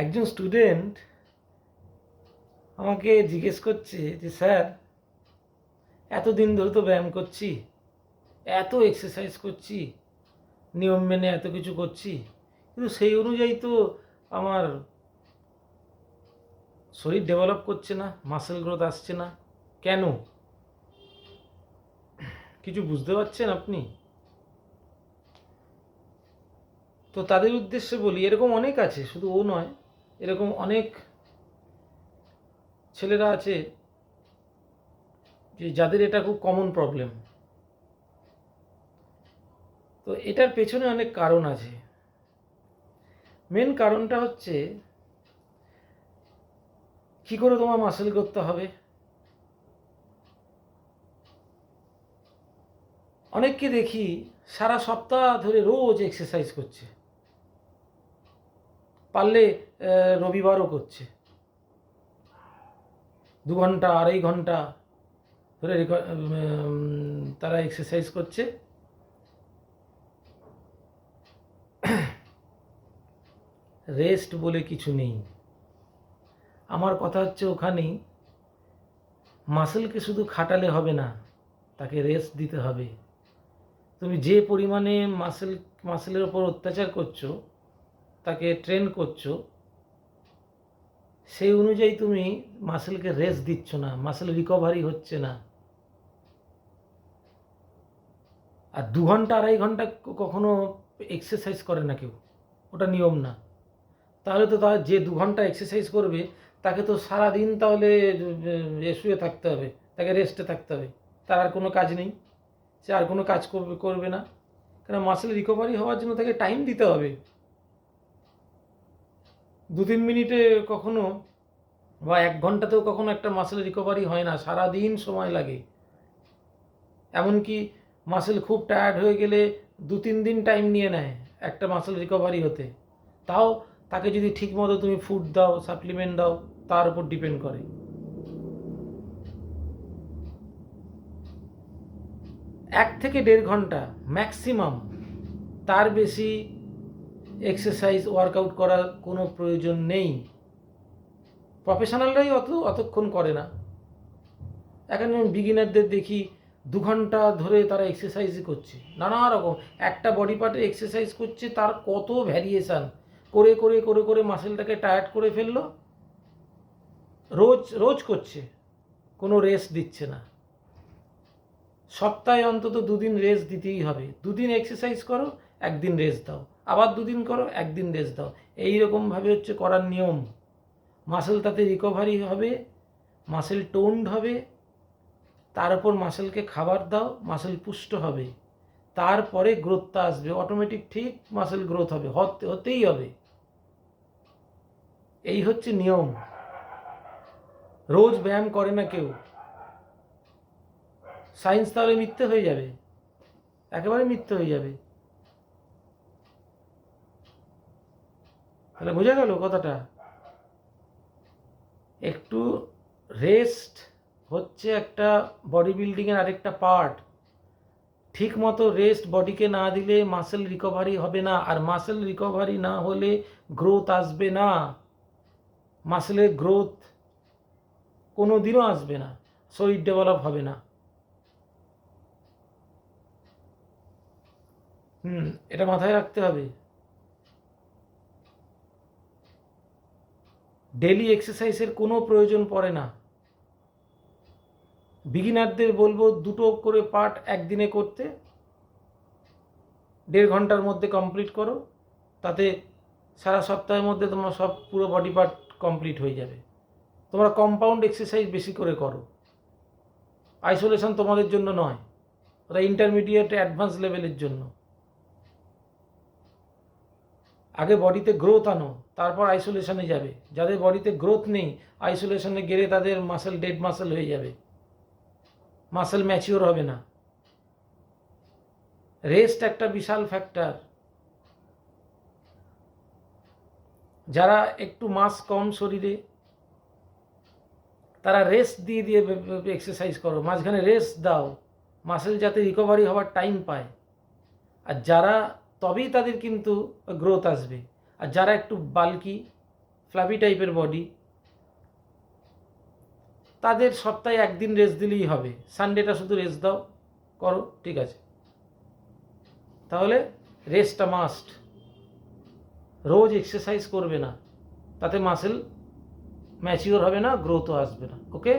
একজন স্টুডেন্ট আমাকে জিজ্ঞেস করছে যে স্যার, এতদিন ধরে তো ব্যায়াম করছি, এত এক্সারসাইজ করছি, নিয়ম মেনে এত কিছু করছি, কিন্তু সেই অনুযায়ী তো আমার শরীর ডেভেলপ করছে না, মাসেল গ্রোথ আসছে না, কেন? কিছু বুঝতে পারছেন আপনি? তো তাদের উদ্দেশ্যে বলি, এরকম অনেক আছে, শুধু ও নয়, এরকম অনেক ছেলেরা আছে যে যাদের এটা খুব কমন প্রবলেম। তো এটার পেছনে অনেক কারণ আছে। মেন কারণটা হচ্ছে, কি করে তোমার মাসেল করতে হবে। অনেককে দেখি সারা সপ্তাহ ধরে রোজ এক্সারসাইজ করছে, পারলে রবিবারও করছে, 2 ঘন্টা 2.5 ঘন্টা ধরে তারা এক্সারসাইজ করছে। রেস্ট বলে কিছু নেই। আমার কথা হচ্ছে, ওখানেই মাসেলকে শুধু খাটালে হবে না, তাকে রেস্ট দিতে হবে। তুমি যে পরিমাণে মাসেলের ওপর অত্যাচার করছো, তাকে ট্রেন করছো, সেই অনুযায়ী তুমি মাসেলকে রেস্ট দিচ্ছ না, মাসেল রিকভারি হচ্ছে না। আর 2 ঘন্টা 2.5 ঘন্টা কখনো এক্সারসাইজ করে না কেউ, ওটা নিয়ম না। তাহলে তো তার যে 2 ঘন্টা এক্সারসাইজ করবে, তাকে তো সারাদিন তাহলে শুয়ে থাকতে হবে, তাকে রেস্টে থাকতে হবে, তার আর কোনো কাজ নেই, সে আর কোনো কাজ করবে না। কারণ মাসেল রিকভারি হওয়ার জন্য তাকে টাইম দিতে হবে। 2-3 মিনিটে কখনো বা 1 ঘন্টাতেও কখনো একটা মাসেল রিকভারি হয় না, সারাদিন সময় লাগে। এমনকি মাসেল খুব টায়ার্ড হয়ে গেলে 2-3 দিন টাইম নিয়ে নেয় একটা মাসেল রিকভারি হতে। তাও তাকে যদি ঠিকমতো তুমি ফুড দাও, সাপ্লিমেন্ট দাও, তার উপর ডিপেন্ড করে। 1 থেকে 1.5 ঘন্টা ম্যাক্সিমাম, তার বেশি এক্সারসাইজ ওয়ার্কআউট করার কোনো প্রয়োজন নেই। প্রফেশনালরাই অতক্ষণ করে না। এখন বিগিনারদের দেখি 2 ঘন্টা ধরে তারা এক্সারসাইজই করছে, নানা রকম একটা বডি পার্টে এক্সারসাইজ করছে, তার কত ভ্যারিয়েশান করে করে করে করে মাসেলটাকে টায়ার্ড করে ফেললো। রোজ রোজ করছে, কোনো রেস্ট দিচ্ছে না। সপ্তাহে অন্তত 2 দিন রেস্ট দিতেই হবে। 2 দিন এক্সারসাইজ করো, 1 দিন রেস্ট দাও, আবার 2 দিন করো, 1 দিন রেস্ট দাও। এইরকমভাবে হচ্ছে করার নিয়ম। মাসেল তাতে রিকভারি হবে, মাসেল টোন্ড হবে, তার উপর মাসেলকে খাবার দাও, মাসেল পুষ্ট হবে, তারপরে গ্রোথটা আসবে অটোমেটিক। ঠিক মাসেল গ্রোথ হবে, হতেই হবে। এই হচ্ছে নিয়ম। রোজ ব্যায়াম করে না কেউ, সায়েন্স তাহলে মিথ্যে হয়ে যাবে, একেবারে মিথ্যে হয়ে যাবে। তাহলে বোঝা গেল কথাটা। একটু রেস্ট হচ্ছে একটা বডি বিল্ডিংয়ের আরেকটা পার্ট। ঠিক মতো রেস্ট বডিকে না দিলে মাসেল রিকভারি হবে না, আর মাসেল রিকভারি না হলে গ্রোথ আসবে না। মাসেলের গ্রোথ কোনো দিনও আসবে না, শরীর ডেভেলপ হবে না। এটা মাথায় রাখতে হবে। ডেলি এক্সারসাইজের কোনো প্রয়োজন পড়ে না। বিগিনারদের বলবো 2টো করে পার্ট একদিনে করতে, 1.5 ঘন্টার মধ্যে কমপ্লিট করো, তাতে সারা সপ্তাহের মধ্যে তোমার সব পুরো বডি পার্ট কমপ্লিট হয়ে যাবে। তোমরা কম্পাউন্ড এক্সারসাইজ বেশি করে করো, আইসোলেশন তোমাদের জন্য নয়, ওটা ইন্টারমিডিয়েট অ্যাডভান্স লেভেলের জন্য। আগে বডিতে গ্রোথ আনো, তারপর আইসোলেশনে যাবে। যাদের বডিতে গ্রোথ নেই, আইসোলেশনে গেলে তাদের মাসেল ডেড মাসেল হয়ে যাবে, মাসেল ম্যাচিওর হবে না। রেস্ট একটা বিশাল ফ্যাক্টর। যারা একটু মাস কম শরীরে, তারা রেস্ট দিয়ে দিয়ে এক্সারসাইজ করো, মাঝখানে রেস্ট দাও, মাসেল যাতে রিকভারি হওয়ার টাইম পায়। আর যারা, তবেই তাদের কিন্তু গ্রোথ আসবে। আর যারা একটু বাল্কি, ফ্লাফি টাইপের বডি, তাদের সপ্তাহে একদিন রেস্ট দিলেই হবে, সানডেটা শুধু রেস্ট দাও, করো, ঠিক আছে। তাহলে রেস্টটা মাস্ট। রোজ এক্সারসাইজ করবে না, তাতে মাসেল ম্যাচিওর হবে না, গ্রোথও আসবে না। ওকে।